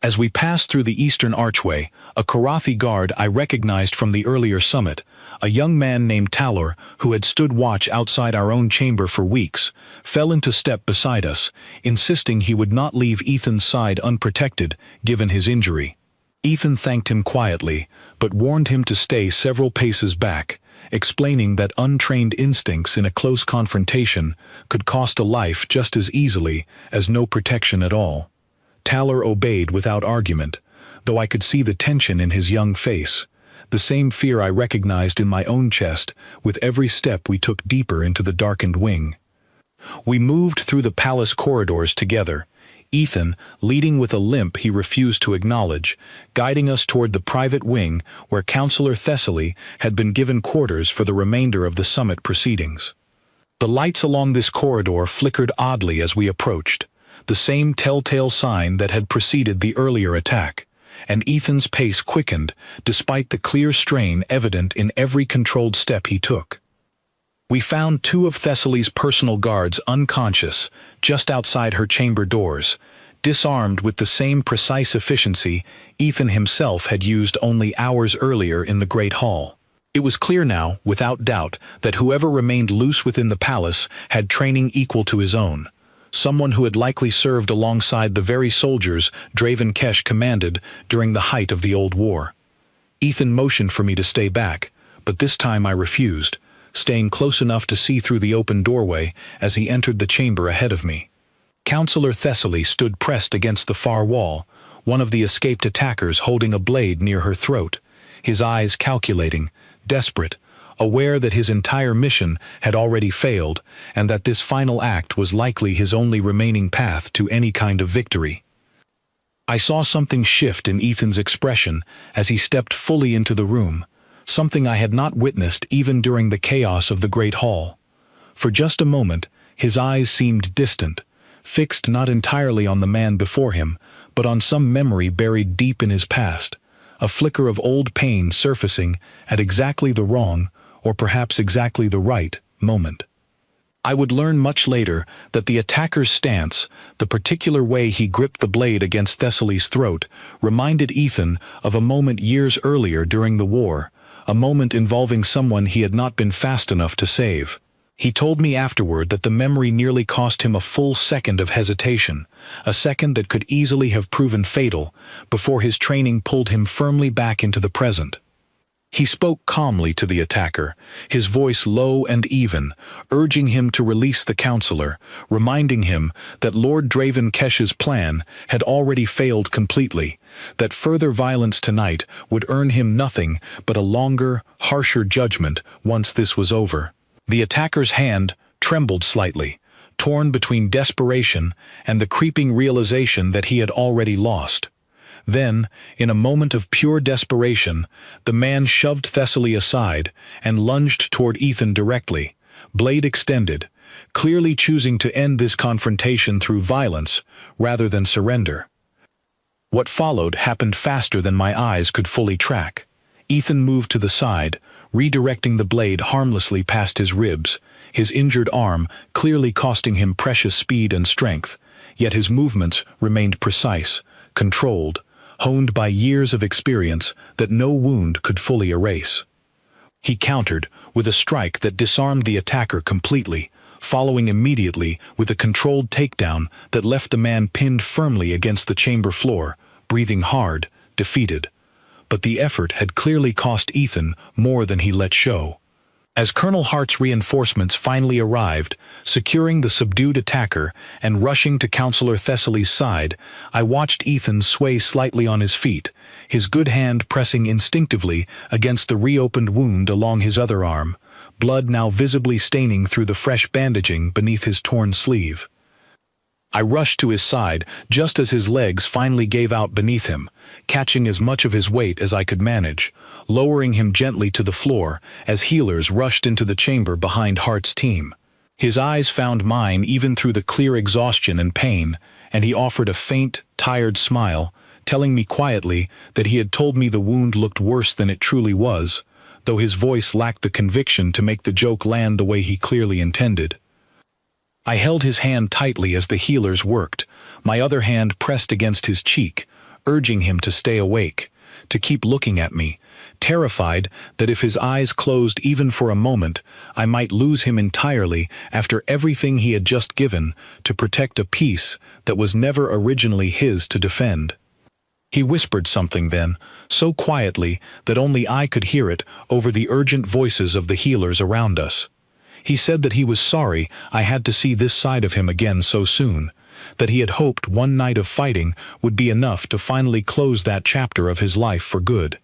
As we passed through the eastern archway, a Karathi guard I recognized from the earlier summit, a young man named Talor, who had stood watch outside our own chamber for weeks, fell into step beside us, insisting he would not leave Ethan's side unprotected, given his injury. Ethan thanked him quietly, but warned him to stay several paces back, explaining that untrained instincts in a close confrontation could cost a life just as easily as no protection at all. Talor obeyed without argument, though I could see the tension in his young face, the same fear I recognized in my own chest with every step we took deeper into the darkened wing. We moved through the palace corridors together, Ethan leading with a limp he refused to acknowledge, guiding us toward the private wing where Councillor Thessaly had been given quarters for the remainder of the summit proceedings. The lights along this corridor flickered oddly as we approached, the same telltale sign that had preceded the earlier attack, and Ethan's pace quickened despite the clear strain evident in every controlled step he took. We found two of Thessaly's personal guards unconscious just outside her chamber doors, disarmed with the same precise efficiency Ethan himself had used only hours earlier in the Great Hall. It was clear now, without doubt, that whoever remained loose within the palace had training equal to his own. Someone who had likely served alongside the very soldiers Draven Kesh commanded during the height of the Old War. Ethan motioned for me to stay back, but this time I refused, staying close enough to see through the open doorway as he entered the chamber ahead of me. Councillor Thessaly stood pressed against the far wall, one of the escaped attackers holding a blade near her throat, his eyes calculating, desperate, aware that his entire mission had already failed and that this final act was likely his only remaining path to any kind of victory. I saw something shift in Ethan's expression as he stepped fully into the room, something I had not witnessed even during the chaos of the Great Hall. For just a moment, his eyes seemed distant, fixed not entirely on the man before him, but on some memory buried deep in his past, a flicker of old pain surfacing at exactly the wrong, or perhaps exactly the right, moment. I would learn much later that the attacker's stance, the particular way he gripped the blade against Thessaly's throat, reminded Ethan of a moment years earlier during the war, a moment involving someone he had not been fast enough to save. He told me afterward that the memory nearly cost him a full second of hesitation, a second that could easily have proven fatal, before his training pulled him firmly back into the present. He spoke calmly to the attacker, his voice low and even, urging him to release the counselor, reminding him that Lord Draven Kesh's plan had already failed completely, that further violence tonight would earn him nothing but a longer, harsher judgment once this was over. The attacker's hand trembled slightly, torn between desperation and the creeping realization that he had already lost. Then, in a moment of pure desperation, the man shoved Thessaly aside and lunged toward Ethan directly, blade extended, clearly choosing to end this confrontation through violence rather than surrender. What followed happened faster than my eyes could fully track. Ethan moved to the side, redirecting the blade harmlessly past his ribs, his injured arm clearly costing him precious speed and strength, yet his movements remained precise, controlled, honed by years of experience that no wound could fully erase. He countered with a strike that disarmed the attacker completely, following immediately with a controlled takedown that left the man pinned firmly against the chamber floor, breathing hard, defeated. But the effort had clearly cost Ethan more than he let show. As Colonel Hart's reinforcements finally arrived, securing the subdued attacker and rushing to Counselor Thessaly's side, I watched Ethan sway slightly on his feet, his good hand pressing instinctively against the reopened wound along his other arm, blood now visibly staining through the fresh bandaging beneath his torn sleeve. I rushed to his side just as his legs finally gave out beneath him, catching as much of his weight as I could manage, lowering him gently to the floor as healers rushed into the chamber behind Hart's team. His eyes found mine even through the clear exhaustion and pain, and he offered a faint, tired smile, telling me quietly that he had told me the wound looked worse than it truly was, though his voice lacked the conviction to make the joke land the way he clearly intended. I held his hand tightly as the healers worked, my other hand pressed against his cheek, urging him to stay awake, to keep looking at me, terrified that if his eyes closed even for a moment, I might lose him entirely after everything he had just given to protect a peace that was never originally his to defend. He whispered something then, so quietly that only I could hear it over the urgent voices of the healers around us. He said that he was sorry I had to see this side of him again so soon, that he had hoped one night of fighting would be enough to finally close that chapter of his life for good.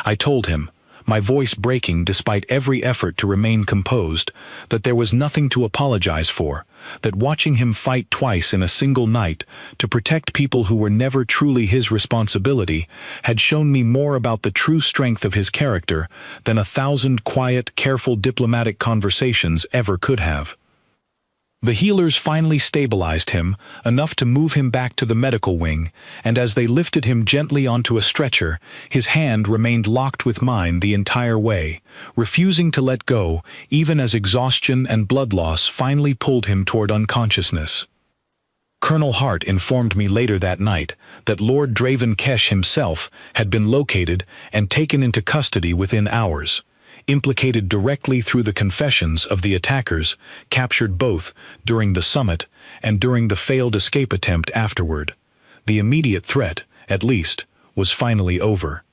I told him, my voice breaking despite every effort to remain composed, that there was nothing to apologize for, that watching him fight twice in a single night to protect people who were never truly his responsibility had shown me more about the true strength of his character than 1,000 quiet, careful diplomatic conversations ever could have. The healers finally stabilized him, enough to move him back to the medical wing, and as they lifted him gently onto a stretcher, his hand remained locked with mine the entire way, refusing to let go, even as exhaustion and blood loss finally pulled him toward unconsciousness. Colonel Hart informed me later that night that Lord Draven Kesh himself had been located and taken into custody within hours, implicated directly through the confessions of the attackers, captured both during the summit and during the failed escape attempt afterward. The immediate threat, at least, was finally over.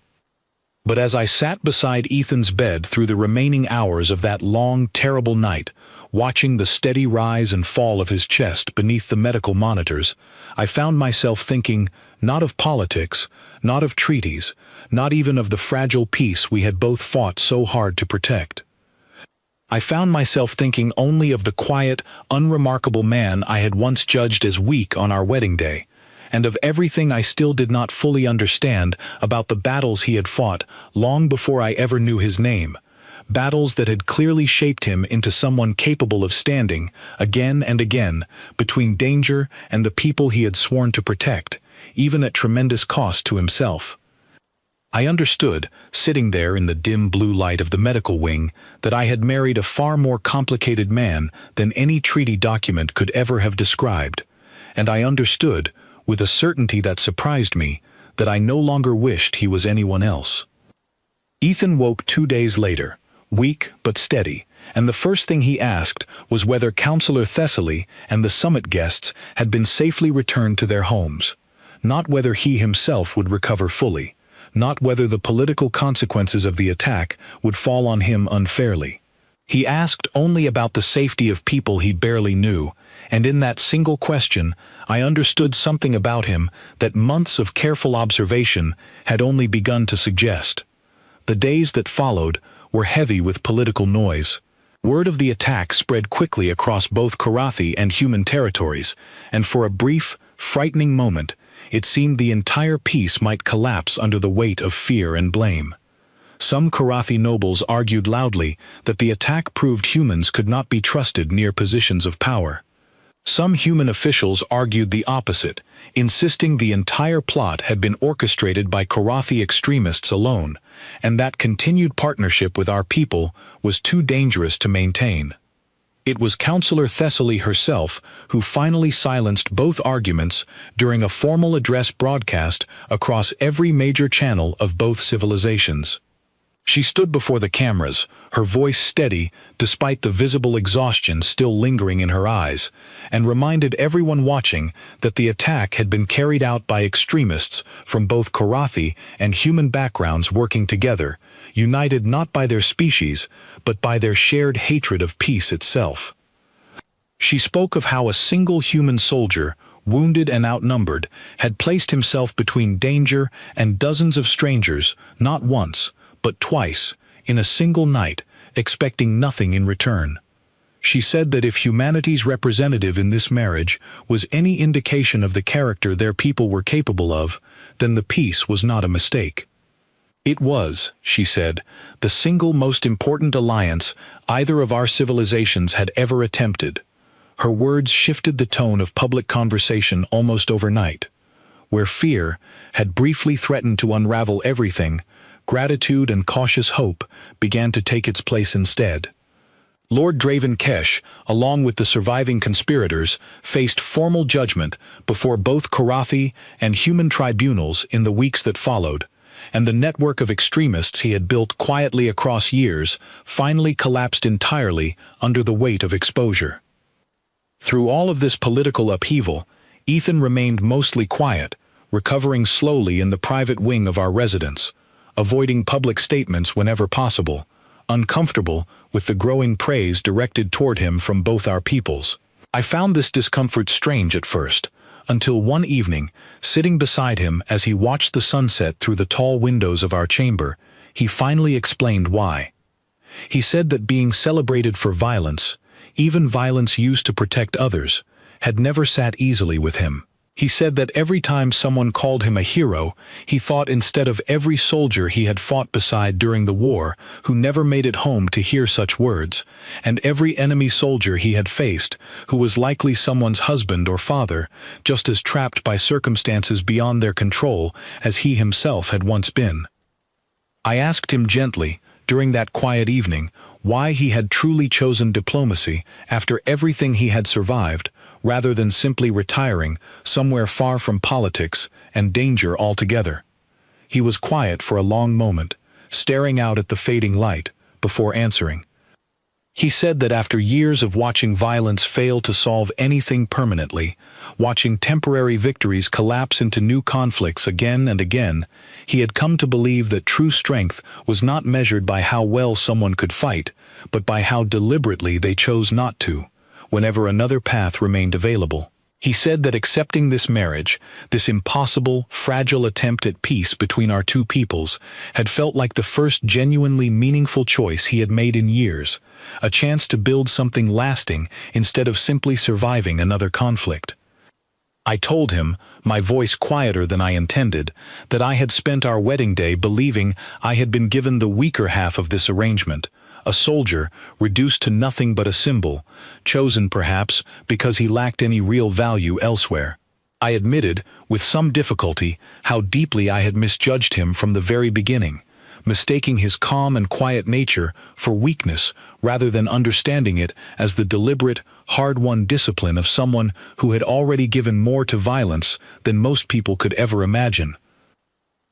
But as I sat beside Ethan's bed through the remaining hours of that long, terrible night, watching the steady rise and fall of his chest beneath the medical monitors, I found myself thinking not of politics, not of treaties, not even of the fragile peace we had both fought so hard to protect. I found myself thinking only of the quiet, unremarkable man I had once judged as weak on our wedding day, and of everything I still did not fully understand about the battles he had fought long before I ever knew his name, battles that had clearly shaped him into someone capable of standing, again and again, between danger and the people he had sworn to protect, even at tremendous cost to himself. I understood, sitting there in the dim blue light of the medical wing, that I had married a far more complicated man than any treaty document could ever have described, and I understood, with a certainty that surprised me, that I no longer wished he was anyone else. Ethan woke 2 days later, weak but steady, and the first thing he asked was whether Counselor Thessaly and the summit guests had been safely returned to their homes, not whether he himself would recover fully, not whether the political consequences of the attack would fall on him unfairly. He asked only about the safety of people he barely knew, and in that single question I understood something about him that months of careful observation had only begun to suggest. The days that followed were heavy with political noise. Word of the attack spread quickly across both Karathi and human territories, and for a brief, frightening moment, it seemed the entire peace might collapse under the weight of fear and blame. Some Karathi nobles argued loudly that the attack proved humans could not be trusted near positions of power. Some human officials argued the opposite, insisting the entire plot had been orchestrated by Karathi extremists alone, and that continued partnership with our people was too dangerous to maintain. It was Counselor Thessaly herself who finally silenced both arguments during a formal address broadcast across every major channel of both civilizations. She stood before the cameras, her voice steady despite the visible exhaustion still lingering in her eyes, and reminded everyone watching that the attack had been carried out by extremists from both Karathi and human backgrounds working together, united not by their species, but by their shared hatred of peace itself. She spoke of how a single human soldier, wounded and outnumbered, had placed himself between danger and dozens of strangers, not once, but twice, in a single night, expecting nothing in return. She said that if humanity's representative in this marriage was any indication of the character their people were capable of, then the peace was not a mistake. It was, she said, the single most important alliance either of our civilizations had ever attempted. Her words shifted the tone of public conversation almost overnight. Where fear had briefly threatened to unravel everything, gratitude and cautious hope began to take its place instead. Lord Draven Kesh, along with the surviving conspirators, faced formal judgment before both Karathi and human tribunals in the weeks that followed, and the network of extremists he had built quietly across years finally collapsed entirely under the weight of exposure. Through all of this political upheaval, Ethan remained mostly quiet, recovering slowly in the private wing of our residence, avoiding public statements whenever possible, uncomfortable with the growing praise directed toward him from both our peoples. I found this discomfort strange at first, until one evening, sitting beside him as he watched the sunset through the tall windows of our chamber, he finally explained why. He said that being celebrated for violence, even violence used to protect others, had never sat easily with him. He said that every time someone called him a hero, he thought instead of every soldier he had fought beside during the war who never made it home to hear such words, and every enemy soldier he had faced who was likely someone's husband or father, just as trapped by circumstances beyond their control as he himself had once been. I asked him gently, during that quiet evening, why he had truly chosen diplomacy after everything he had survived, rather than simply retiring somewhere far from politics and danger altogether. He was quiet for a long moment, staring out at the fading light, before answering. He said that after years of watching violence fail to solve anything permanently, watching temporary victories collapse into new conflicts again and again, he had come to believe that true strength was not measured by how well someone could fight, but by how deliberately they chose not to, whenever another path remained available. He said that accepting this marriage, this impossible, fragile attempt at peace between our two peoples, had felt like the first genuinely meaningful choice he had made in years, a chance to build something lasting instead of simply surviving another conflict. I told him, my voice quieter than I intended, that I had spent our wedding day believing I had been given the weaker half of this arrangement, a soldier reduced to nothing but a symbol, chosen perhaps because he lacked any real value elsewhere. I admitted, with some difficulty, how deeply I had misjudged him from the very beginning, mistaking his calm and quiet nature for weakness rather than understanding it as the deliberate, hard-won discipline of someone who had already given more to violence than most people could ever imagine.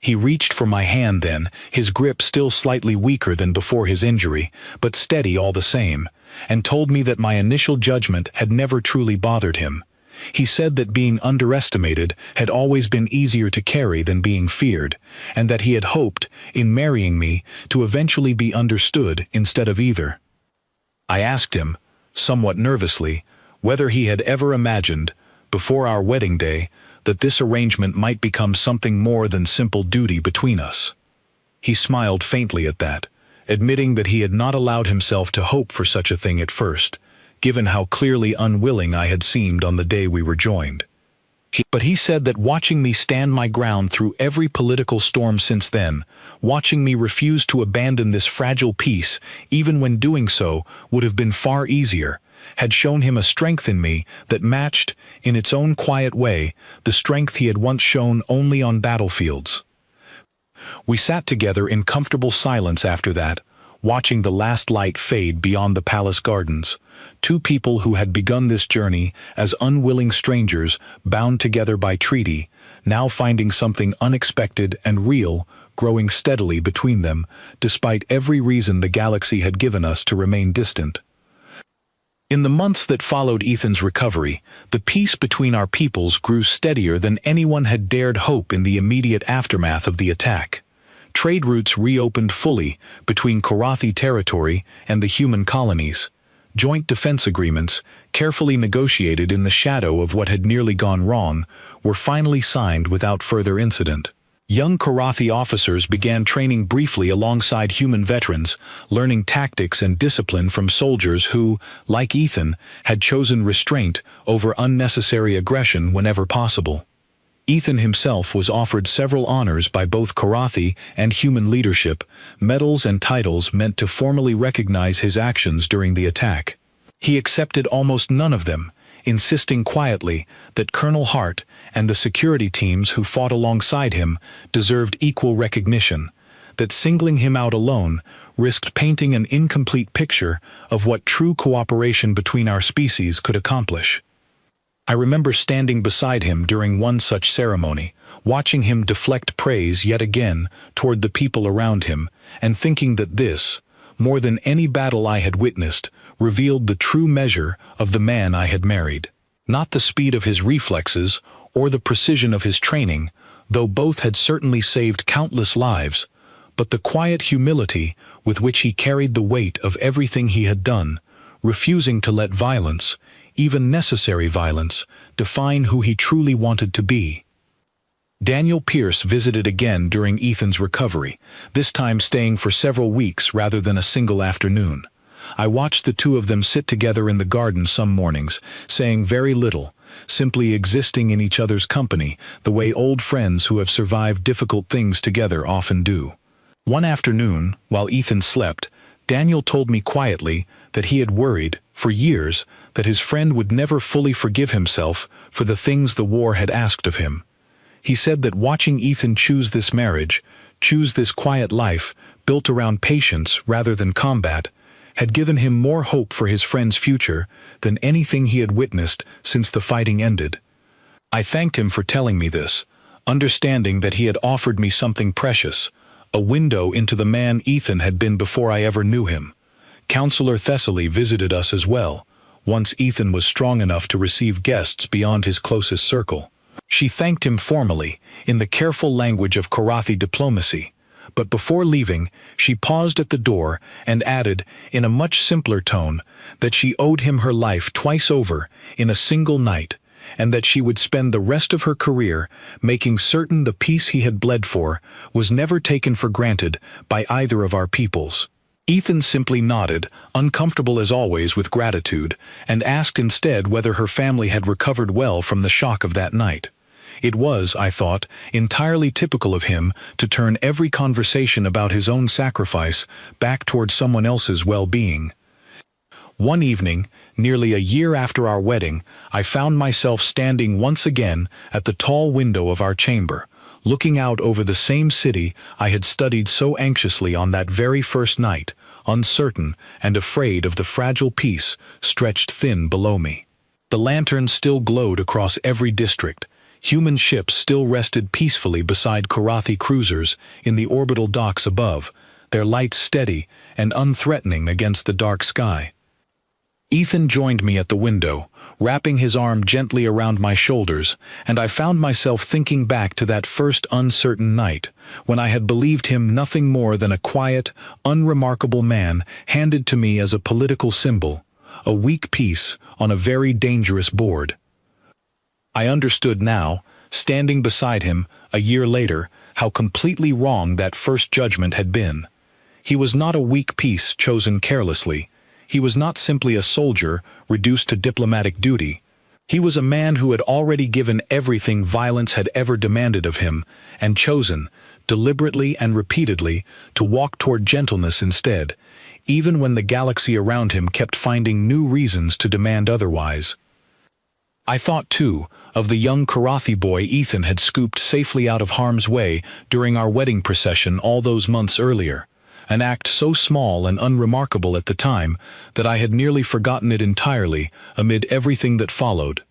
He reached for my hand then, his grip still slightly weaker than before his injury, but steady all the same, and told me that my initial judgment had never truly bothered him. He said that being underestimated had always been easier to carry than being feared, and that he had hoped, in marrying me, to eventually be understood instead of either. I asked him, somewhat nervously, whether he had ever imagined, before our wedding day, that this arrangement might become something more than simple duty between us. He smiled faintly at that, admitting that he had not allowed himself to hope for such a thing at first, given how clearly unwilling I had seemed on the day we were joined. But he said that watching me stand my ground through every political storm since then, watching me refuse to abandon this fragile peace, even when doing so would have been far easier, had shown him a strength in me that matched, in its own quiet way, the strength he had once shown only on battlefields. We sat together in comfortable silence after that, watching the last light fade beyond the palace gardens, two people who had begun this journey as unwilling strangers bound together by treaty, now finding something unexpected and real growing steadily between them, despite every reason the galaxy had given us to remain distant. In the months that followed Ethan's recovery, the peace between our peoples grew steadier than anyone had dared hope in the immediate aftermath of the attack. Trade routes reopened fully between Korathi territory and the human colonies. Joint defense agreements, carefully negotiated in the shadow of what had nearly gone wrong, were finally signed without further incident. Young Korathi officers began training briefly alongside human veterans, learning tactics and discipline from soldiers who, like Ethan, had chosen restraint over unnecessary aggression whenever possible. Ethan himself was offered several honors by both Korathi and human leadership, medals and titles meant to formally recognize his actions during the attack. He accepted almost none of them, insisting quietly that Colonel Hart and the security teams who fought alongside him deserved equal recognition, that singling him out alone risked painting an incomplete picture of what true cooperation between our species could accomplish. I remember standing beside him during one such ceremony, watching him deflect praise yet again toward the people around him, and thinking that this, more than any battle I had witnessed, revealed the true measure of the man I had married. Not the speed of his reflexes or the precision of his training, though both had certainly saved countless lives, but the quiet humility with which he carried the weight of everything he had done, refusing to let violence, even necessary violence, define who he truly wanted to be. Daniel Pierce visited again during Ethan's recovery, this time staying for several weeks rather than a single afternoon. I watched the two of them sit together in the garden some mornings, saying very little, simply existing in each other's company, the way old friends who have survived difficult things together often do. One afternoon, while Ethan slept, Daniel told me quietly that he had worried, for years, that his friend would never fully forgive himself for the things the war had asked of him. He said that watching Ethan choose this marriage, choose this quiet life, built around patience rather than combat, had given him more hope for his friend's future than anything he had witnessed since the fighting ended. I thanked him for telling me this, understanding that he had offered me something precious, a window into the man Ethan had been before I ever knew him. Counselor Thessaly visited us as well, once Ethan was strong enough to receive guests beyond his closest circle. She thanked him formally, in the careful language of Korathi diplomacy, but before leaving, she paused at the door and added, in a much simpler tone, that she owed him her life twice over, in a single night, and that she would spend the rest of her career making certain the peace he had bled for was never taken for granted by either of our peoples. Ethan simply nodded, uncomfortable as always with gratitude, and asked instead whether her family had recovered well from the shock of that night. It was, I thought, entirely typical of him to turn every conversation about his own sacrifice back toward someone else's well-being. One evening, nearly a year after our wedding, I found myself standing once again at the tall window of our chamber, looking out over the same city I had studied so anxiously on that very first night, uncertain and afraid of the fragile peace stretched thin below me. The lanterns still glowed across every district. Human ships still rested peacefully beside Korathi cruisers in the orbital docks above, their lights steady and unthreatening against the dark sky. Ethan joined me at the window, wrapping his arm gently around my shoulders, and I found myself thinking back to that first uncertain night, when I had believed him nothing more than a quiet, unremarkable man handed to me as a political symbol, a weak piece on a very dangerous board. I understood now, standing beside him, a year later, how completely wrong that first judgment had been. He was not a weak piece chosen carelessly. He was not simply a soldier reduced to diplomatic duty. He was a man who had already given everything violence had ever demanded of him, and chosen, deliberately and repeatedly, to walk toward gentleness instead, even when the galaxy around him kept finding new reasons to demand otherwise. I thought, too, of the young Korathi boy Ethan had scooped safely out of harm's way during our wedding procession all those months earlier, an act so small and unremarkable at the time that I had nearly forgotten it entirely amid everything that followed.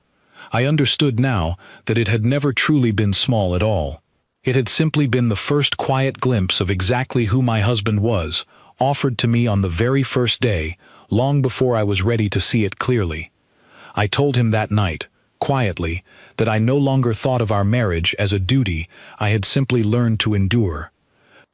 I understood now that it had never truly been small at all. It had simply been the first quiet glimpse of exactly who my husband was, offered to me on the very first day, long before I was ready to see it clearly. I told him that night, quietly, that I no longer thought of our marriage as a duty I had simply learned to endure.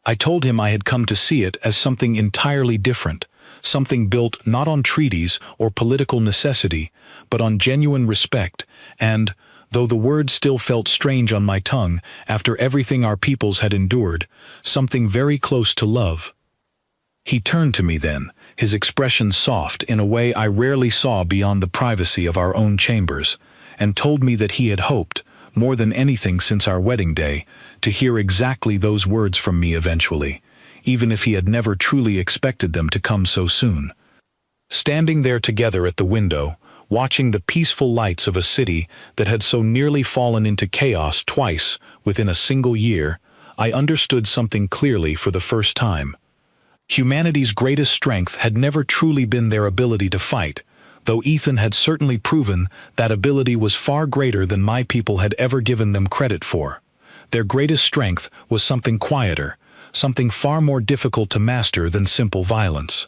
I told him I had come to see it as something entirely different, something built not on treaties or political necessity, but on genuine respect, and, though the words still felt strange on my tongue after everything our peoples had endured, something very close to love. He turned to me then, his expression soft in a way I rarely saw beyond the privacy of our own chambers, and told me that he had hoped, more than anything since our wedding day, to hear exactly those words from me eventually, even if he had never truly expected them to come so soon. Standing there together at the window, watching the peaceful lights of a city that had so nearly fallen into chaos twice within a single year, I understood something clearly for the first time. Humanity's greatest strength had never truly been their ability to fight, though Ethan had certainly proven that ability was far greater than my people had ever given them credit for. Their greatest strength was something quieter, something far more difficult to master than simple violence.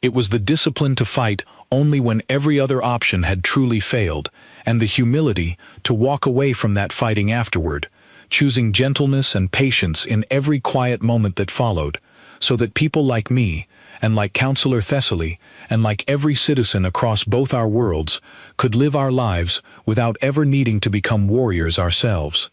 It was the discipline to fight only when every other option had truly failed, and the humility to walk away from that fighting afterward, choosing gentleness and patience in every quiet moment that followed, so that people like me, and like Counselor Thessaly, and like every citizen across both our worlds, could live our lives without ever needing to become warriors ourselves.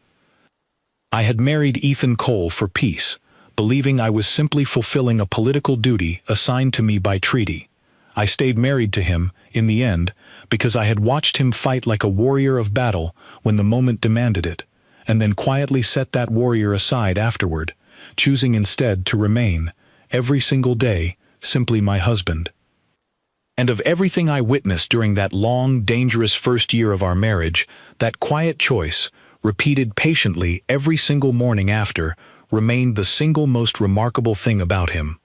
I had married Ethan Cole for peace, believing I was simply fulfilling a political duty assigned to me by treaty. I stayed married to him, in the end, because I had watched him fight like a warrior of battle when the moment demanded it, and then quietly set that warrior aside afterward, choosing instead to remain, every single day, simply my husband. And of everything I witnessed during that long, dangerous first year of our marriage, that quiet choice, repeated patiently every single morning after, remained the single most remarkable thing about him.